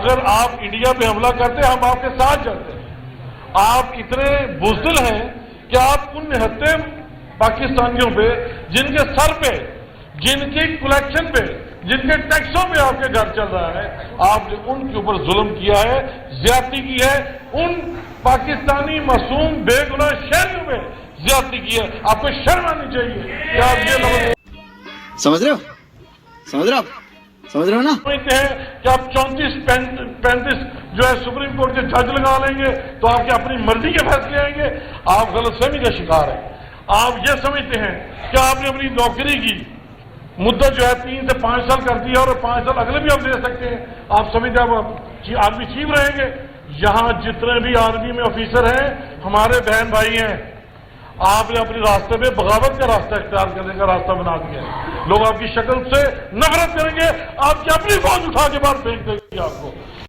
अगर आप इंडिया पे हमला करते हम आपके साथ चलते। आप इतने बुज़दिल हैं कि आप उन निहत्ते पाकिस्तानियों पे जिनके सर पे, जिनके कलेक्शन पे, जिनके टैक्सों पे आपके घर चल रहा है, आपने उनके ऊपर जुल्म किया है, ज्यादती की है, उन पाकिस्तानी मासूम बेगुनाह शहरियों में ज्यादती की है। आपको शर्म आनी चाहिए कि आप ये लोग समझ रहे हो ना? समझते हैं कि आप 34-35 जो है सुप्रीम कोर्ट के जज लगा लेंगे तो आपके अपनी मर्जी के फैसले आएंगे। आप गलतफहमी का शिकार हैं। आप ये समझते हैं कि आपने अपनी नौकरी की मुद्दत जो है 3 से 5 साल कर दिया और 5 साल अगले भी आप दे सकते हैं। आप समझते हैं आप आर्मी चीफ रहेंगे। यहां जितने भी आर्मी में ऑफिसर हैं हमारे बहन भाई हैं। आपने अपने रास्ते में बगावत का रास्ता इख्तियार करने का रास्ता बना दिया है। लोग आपकी शक्ल से नफरत करेंगे, आपकी अपनी फौज उठा के बाहर फेंक देंगे आपको।